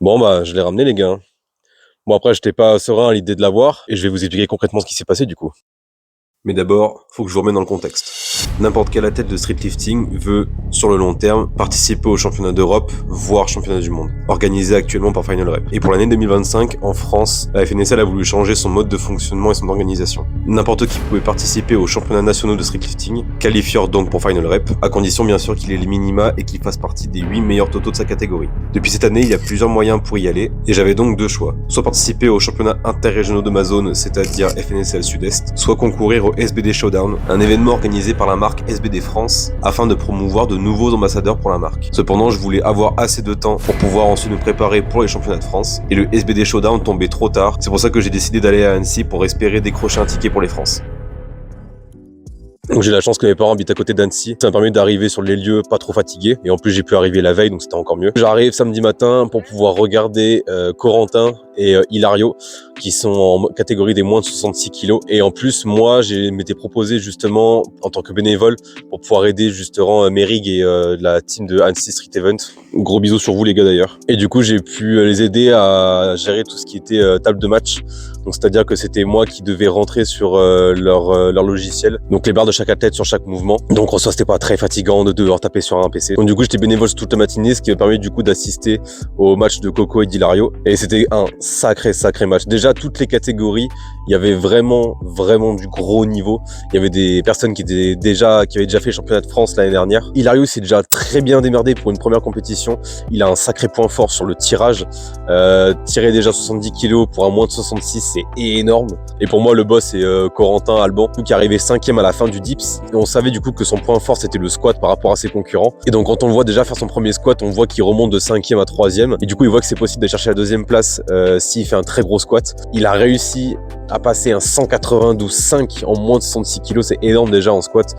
Bon, bah, je l'ai ramené, les gars. Bon, après, j'étais pas serein à l'idée de l'avoir, et je vais vous expliquer concrètement ce qui s'est passé, du coup. Mais d'abord, faut que je vous remette dans le contexte. N'importe quel athlète de streetlifting veut, sur le long terme, participer au championnat d'Europe, voire championnat du monde, organisé actuellement par Final Rep. Et pour l'année 2025, en France, la FNSL a voulu changer son mode de fonctionnement et son organisation. N'importe qui pouvait participer aux championnats nationaux de streetlifting, qualifiant donc pour Final Rep, à condition bien sûr qu'il ait les minima et qu'il fasse partie des 8 meilleurs totaux de sa catégorie. Depuis cette année, il y a plusieurs moyens pour y aller, et j'avais donc deux choix. Soit participer aux championnats interrégionaux de ma zone, c'est-à-dire FNSL Sud-Est, soit concourir au SBD Showdown, un événement organisé par la marque SBD France afin de promouvoir de nouveaux ambassadeurs pour la marque. Cependant, je voulais avoir assez de temps pour pouvoir ensuite me préparer pour les championnats de France et le SBD Showdown tombait trop tard. C'est pour ça que j'ai décidé d'aller à Annecy pour espérer décrocher un ticket pour les France. Donc j'ai la chance que mes parents habitent à côté d'Annecy. Ça m'a permis d'arriver sur les lieux pas trop fatigué. Et en plus j'ai pu arriver la veille, donc c'était encore mieux. J'arrive samedi matin pour pouvoir regarder Corentin et Hilario, qui sont en catégorie des moins de 66 kilos. Et en plus, moi, m'étais proposé justement en tant que bénévole pour pouvoir aider justement Merig et la team de Annecy Street Event. Gros bisous sur vous les gars d'ailleurs. Et du coup, j'ai pu les aider à gérer tout ce qui était table de match. Donc c'est-à-dire que c'était moi qui devais rentrer sur leur logiciel. Donc les barres de chaque athlète sur chaque mouvement. Donc en soi, c'était pas très fatigant de devoir taper sur un PC. Donc du coup, j'étais bénévole toute la matinée, ce qui m'a permis du coup d'assister au match de Coco et d'Hilario. Et c'était un sacré match. Déjà, toutes les catégories, il y avait vraiment du gros niveau. Il y avait des personnes qui avaient déjà fait le championnat de France l'année dernière. Hilario s'est déjà très bien démerdé pour une première compétition. Il a un sacré point fort sur le tirage. Tirer déjà 70 kilos pour un moins de 66, c'est énorme. Et pour moi, le boss, c'est Corentin Alban, qui est arrivé 5e à la fin du dips. Et on savait du coup que son point fort, c'était le squat par rapport à ses concurrents. Et donc, quand on le voit déjà faire son premier squat, on voit qu'il remonte de 5e à 3e. Et du coup, il voit que c'est possible de chercher la deuxième place s'il fait un très gros squat. Il a réussi à passer un 192,5 en moins de 66 kilos. C'est énorme déjà en squat.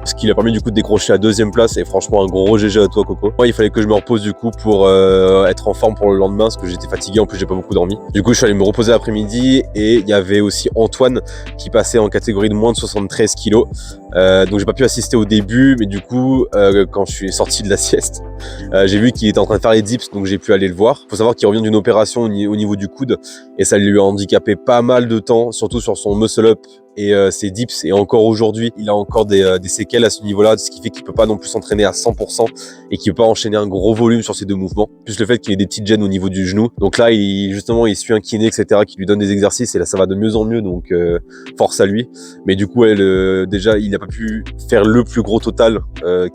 Ce qui lui a permis du coup de décrocher la deuxième place et franchement un gros GG à toi Coco. Moi il fallait que je me repose du coup pour être en forme pour le lendemain parce que j'étais fatigué, en plus j'ai pas beaucoup dormi. Du coup je suis allé me reposer l'après-midi et il y avait aussi Antoine qui passait en catégorie de moins de 73 kilos. Donc j'ai pas pu assister au début mais du coup quand je suis sorti de la sieste j'ai vu qu'il était en train de faire les dips donc j'ai pu aller le voir. Faut savoir qu'il revient d'une opération au niveau du coude et ça lui a handicapé pas mal de temps, surtout sur son muscle up et ses dips, et encore aujourd'hui il a encore des séquelles à ce niveau-là, ce qui fait qu'il peut pas non plus s'entraîner à 100% et qu'il peut pas enchaîner un gros volume sur ces deux mouvements, plus le fait qu'il ait des petites gênes au niveau du genou. Donc là il suit un kiné etc qui lui donne des exercices et là ça va de mieux en mieux, donc force à lui. Mais du coup déjà il n'a pas pu faire le plus gros total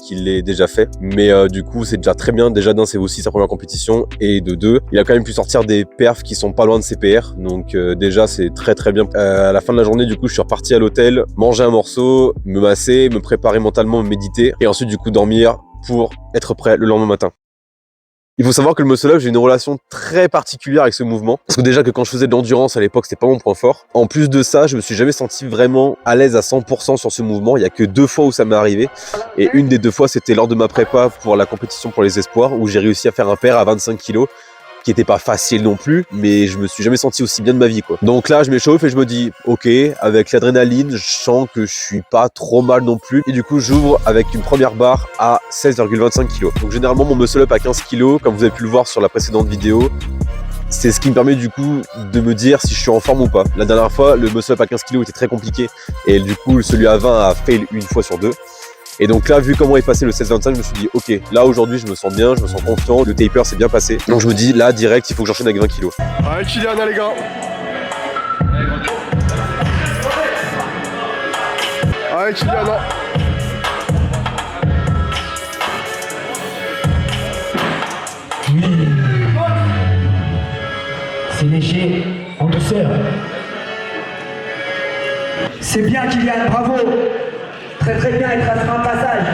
qu'il ait déjà fait, mais du coup c'est déjà très bien. Déjà d'un, c'est aussi sa première compétition, et de deux, il a quand même pu sortir des perfs qui sont pas loin de ses PR, donc déjà c'est très bien. À la fin de la journée du coup je suis reparti à l'hôtel, manger un morceau, me masser, me préparer mentalement, me méditer et ensuite du coup dormir pour être prêt le lendemain matin. Il faut savoir que le muscle up, j'ai une relation très particulière avec ce mouvement. Parce que déjà que quand je faisais de l'endurance à l'époque, c'était pas mon point fort. En plus de ça, je me suis jamais senti vraiment à l'aise à 100% sur ce mouvement. Il y a que 2 fois où ça m'est arrivé. Et une des 2 fois, c'était lors de ma prépa pour la compétition pour les espoirs, où j'ai réussi à faire un pair à 25 kilos. Qui était pas facile non plus, mais je me suis jamais senti aussi bien de ma vie, quoi. Donc là, je m'échauffe et je me dis, ok, avec l'adrénaline, je sens que je suis pas trop mal non plus. Et du coup, j'ouvre avec une première barre à 16,25 kg. Donc généralement, mon muscle up à 15 kg, comme vous avez pu le voir sur la précédente vidéo, c'est ce qui me permet du coup de me dire si je suis en forme ou pas. La dernière fois, le muscle up à 15 kg était très compliqué et du coup, celui à 20 a fail une fois sur 2. Et donc là, vu comment est passé le 16-25, je me suis dit, ok, là aujourd'hui, je me sens bien, je me sens confiant, le taper s'est bien passé. Donc je me dis, là, direct, il faut que j'enchaîne avec 20 kilos. Allez, Kylian, les gars. Allez, Kylian. Oui. C'est léger, en douceur. C'est bien, Kylian, bravo. Très bien, il te restera un passage.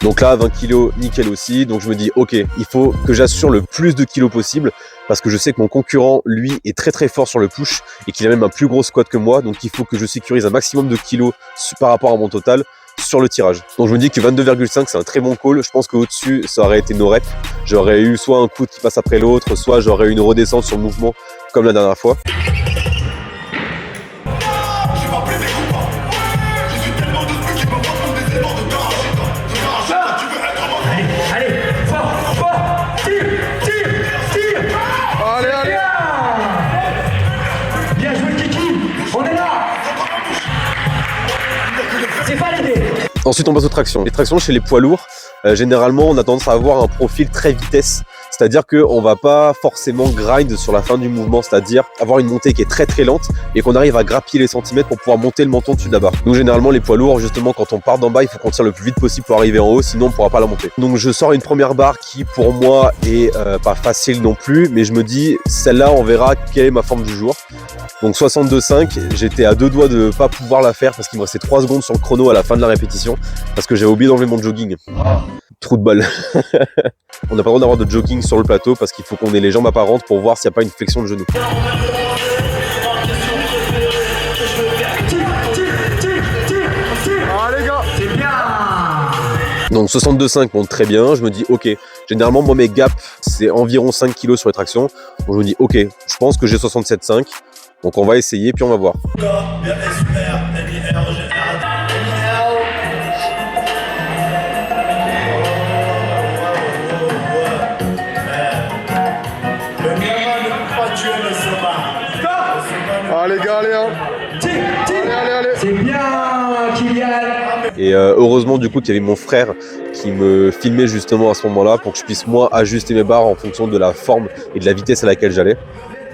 Donc là, 20 kilos, nickel aussi. Donc je me dis, ok, il faut que j'assure le plus de kilos possible parce que je sais que mon concurrent, lui, est très fort sur le push et qu'il a même un plus gros squat que moi. Donc il faut que je sécurise un maximum de kilos par rapport à mon total sur le tirage. Donc je me dis que 22,5 c'est un très bon call. Je pense qu'au-dessus, ça aurait été no rep. J'aurais eu soit un coude qui passe après l'autre, soit j'aurais eu une redescente sur le mouvement comme la dernière fois. C'est validé. Ensuite, on passe aux tractions. Les tractions chez les poids lourds, généralement, on a tendance à avoir un profil très vitesse. C'est-à-dire qu'on va pas forcément grind sur la fin du mouvement, c'est-à-dire avoir une montée qui est très très lente et qu'on arrive à grappiller les centimètres pour pouvoir monter le menton dessus de la barre. Donc généralement les poids lourds, justement quand on part d'en bas, il faut qu'on tire le plus vite possible pour arriver en haut, sinon on pourra pas la monter. Donc je sors une première barre qui pour moi est pas facile non plus, mais je me dis celle-là on verra quelle est ma forme du jour. Donc 62,5, j'étais à deux doigts de pas pouvoir la faire parce qu'il me restait 3 secondes sur le chrono à la fin de la répétition parce que j'avais oublié d'enlever mon jogging. Trou de balle. On n'a pas le droit d'avoir de jogging sur le plateau parce qu'il faut qu'on ait les jambes apparentes pour voir s'il n'y a pas une flexion de genou. Ah les gars. C'est bien. Donc 62,5 monte très bien, je me dis ok, généralement moi mes gaps c'est environ 5 kg sur les tractions, donc je me dis ok, je pense que j'ai 67,5, donc on va essayer puis on va voir. Ah les gars, allez hein. Allez. C'est bien, Kylian. Et heureusement du coup qu'il y avait mon frère qui me filmait justement à ce moment-là pour que je puisse moi ajuster mes barres en fonction de la forme et de la vitesse à laquelle j'allais.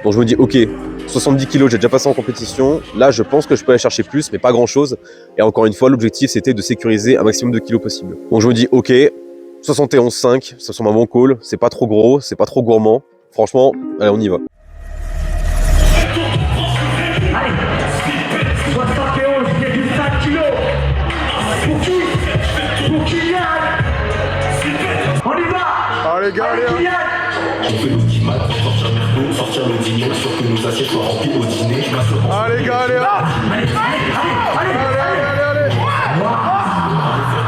Donc je me dis ok, 70 kg j'ai déjà passé en compétition, là je pense que je peux aller chercher plus mais pas grand chose. Et encore une fois l'objectif c'était de sécuriser un maximum de kilos possible. Donc je me dis ok, 71,5, ça semble un bon call, c'est pas trop gros, c'est pas trop gourmand. Franchement, allez on y va. Allez. 71, c'est du 5 kilos. Pour qui? Pour Kylian. On y va. Ah les gars, allez hein. Kylian. On fait le petit mat, sortir Merco, sortir le dîner, sur que nos assiettes soient remplies au dîner. Je m'assure pour Ah les gars, allez hein. Allez.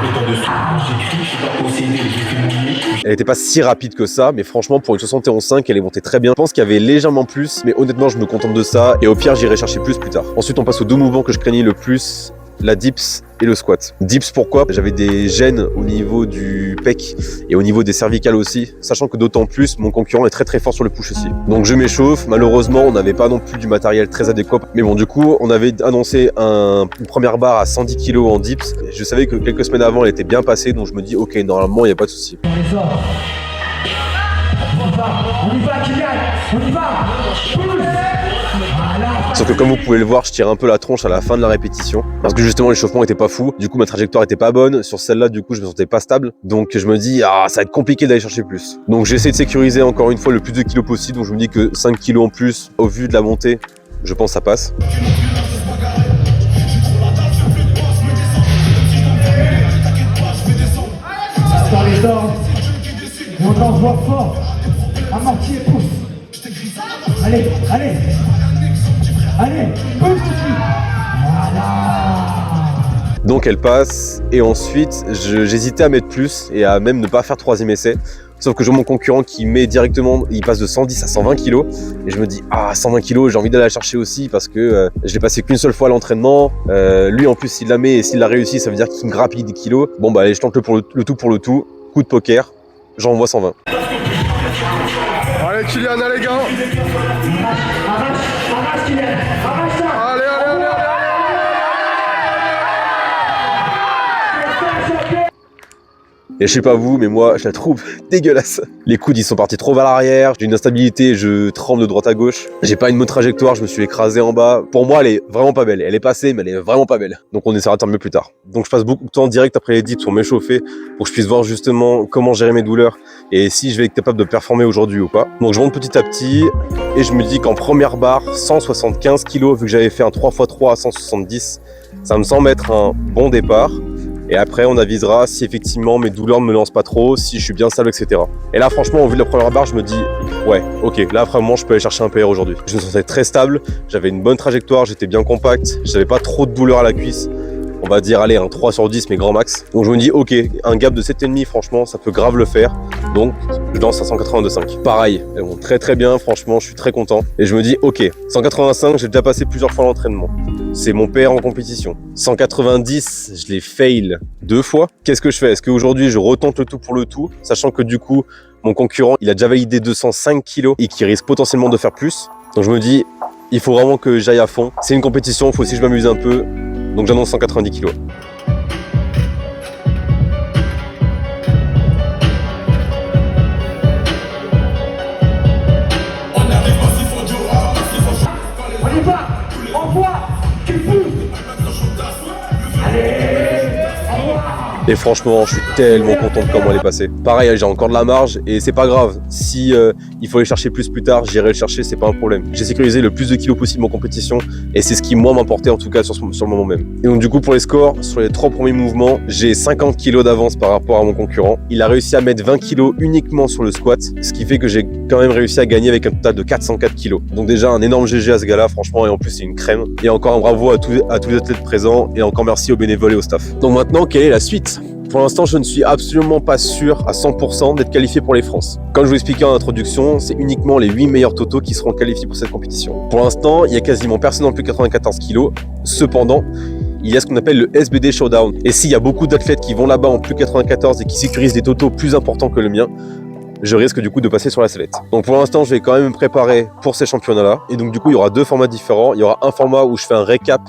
le temps dessus. J'écris, je suis pas possédé, j'ai fait mouiller. Elle était pas si rapide que ça, mais franchement pour une 71,5 elle est montée très bien. Je pense qu'il y avait légèrement plus, mais honnêtement je me contente de ça et au pire j'irai chercher plus tard. Ensuite on passe aux deux mouvements que je craignais le plus, la dips et le squat. Dips pourquoi? J'avais des gènes au niveau du pec et au niveau des cervicales aussi, sachant que d'autant plus mon concurrent est très très fort sur le push aussi. Donc je m'échauffe, malheureusement on n'avait pas non plus du matériel très adéquat, mais bon du coup on avait annoncé une première barre à 110 kg en dips. Je savais que quelques semaines avant elle était bien passée, donc je me dis ok normalement il n'y a pas de souci. On les sort. On y va, Kylian. On y va. Voilà. Sauf que comme vous pouvez le voir, je tire un peu la tronche à la fin de la répétition parce que justement l'échauffement était pas fou, du coup ma trajectoire était pas bonne, sur celle-là du coup je me sentais pas stable, donc je me dis ah ça va être compliqué d'aller chercher plus. Donc j'essaie de sécuriser encore une fois le plus de kilos possible, donc je me dis que 5 kilos en plus au vu de la montée, je pense que ça passe. Dans les dents. Et on t'envoie fort. Amorti et pousse. Allez. Pousse dessus. Voilà. Donc elle passe et ensuite j'hésitais à mettre plus et à même ne pas faire troisième essai. Sauf que je vois mon concurrent qui met directement, il passe de 110 à 120 kg et je me dis ah 120 kg j'ai envie d'aller la chercher aussi parce que je l'ai passé qu'une seule fois à l'entraînement. Lui en plus s'il la met et s'il l'a réussi ça veut dire qu'il me grappille des kilos. Bon bah allez je tente le tout pour le tout, coup de poker, j'envoie 120. Allez Kylian, allez gars. Arrache, Kylian. Arrache ça. Allez. Et je sais pas vous, mais moi, je la trouve dégueulasse. Les coudes, ils sont partis trop vers l'arrière. J'ai une instabilité, je tremble de droite à gauche. J'ai pas une bonne trajectoire, je me suis écrasé en bas. Pour moi, elle est vraiment pas belle. Elle est passée, mais elle est vraiment pas belle. Donc on essaiera de faire mieux plus tard. Donc je passe beaucoup de temps direct après les dips pour m'échauffer, pour que je puisse voir justement comment gérer mes douleurs et si je vais être capable de performer aujourd'hui ou pas. Donc je monte petit à petit et je me dis qu'en première barre, 175 kg, vu que j'avais fait un 3x3 à 170, ça me semble être un bon départ. Et après, on avisera si effectivement mes douleurs ne me lancent pas trop, si je suis bien stable, etc. Et là, franchement, au vu de la première barre, je me dis, ouais, ok, là, vraiment, je peux aller chercher un PR aujourd'hui. Je me sentais très stable, j'avais une bonne trajectoire, j'étais bien compact, j'avais pas trop de douleur à la cuisse. On va dire, allez, un 3 sur 10, mais grand max. Donc je me dis, ok, un gap de 7,5, franchement, ça peut grave le faire. Donc, je lance à 182,5. Pareil, elles vont très très bien, franchement, je suis très content. Et je me dis, ok, 185, j'ai déjà passé plusieurs fois l'entraînement. C'est mon PR en compétition. 190, je l'ai fail 2 fois. Qu'est-ce que je fais? Est-ce qu'aujourd'hui, je retente le tout pour le tout, sachant que du coup, mon concurrent, il a déjà validé 205 kilos et qui risque potentiellement de faire plus. Donc je me dis, il faut vraiment que j'aille à fond. C'est une compétition, il faut aussi que je m'amuse un peu. Donc j'annonce 190 kilos. Et franchement, je suis tellement content de comment elle est passée. Pareil, j'ai encore de la marge et c'est pas grave. Si il faut aller chercher plus tard, j'irai le chercher, c'est pas un problème. J'ai sécurisé le plus de kilos possible en compétition et c'est ce qui moi m'importait en tout cas sur le moment même. Et donc du coup pour les scores, sur les 3 premiers mouvements, j'ai 50 kilos d'avance par rapport à mon concurrent. Il a réussi à mettre 20 kilos uniquement sur le squat, ce qui fait que j'ai quand même réussi à gagner avec un total de 404 kilos. Donc déjà un énorme GG à ce gars-là, franchement, et en plus c'est une crème. Et encore un bravo à tous les athlètes présents et encore merci aux bénévoles et au staff. Donc maintenant, quelle est la suite ? Pour l'instant, je ne suis absolument pas sûr à 100% d'être qualifié pour les France. Comme je vous l'expliquais en introduction, c'est uniquement les 8 meilleurs totaux qui seront qualifiés pour cette compétition. Pour l'instant, il y a quasiment personne en plus de 94 kg. Cependant, il y a ce qu'on appelle le SBD Showdown. Et s'il y a beaucoup d'athlètes qui vont là-bas en plus de 94 et qui sécurisent des totaux plus importants que le mien, je risque du coup de passer sur la sellette. Donc pour l'instant, je vais quand même me préparer pour ces championnats-là. Et donc du coup, il y aura 2 formats différents. Il y aura un format où je fais un récap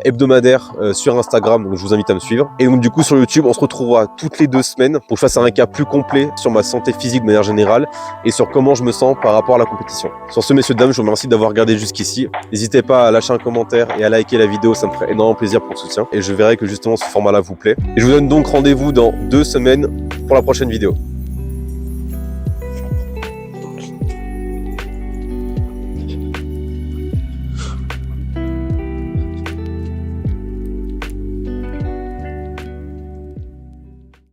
hebdomadaire sur Instagram, donc je vous invite à me suivre. Et donc du coup, sur YouTube, on se retrouvera toutes les 2 semaines pour que je fasse un récap plus complet sur ma santé physique de manière générale et sur comment je me sens par rapport à la compétition. Sur ce, messieurs, dames, je vous remercie d'avoir regardé jusqu'ici. N'hésitez pas à lâcher un commentaire et à liker la vidéo, ça me ferait énormément plaisir pour le soutien. Et je verrai que justement ce format-là vous plaît. Et je vous donne donc rendez-vous dans 2 semaines pour la prochaine vidéo.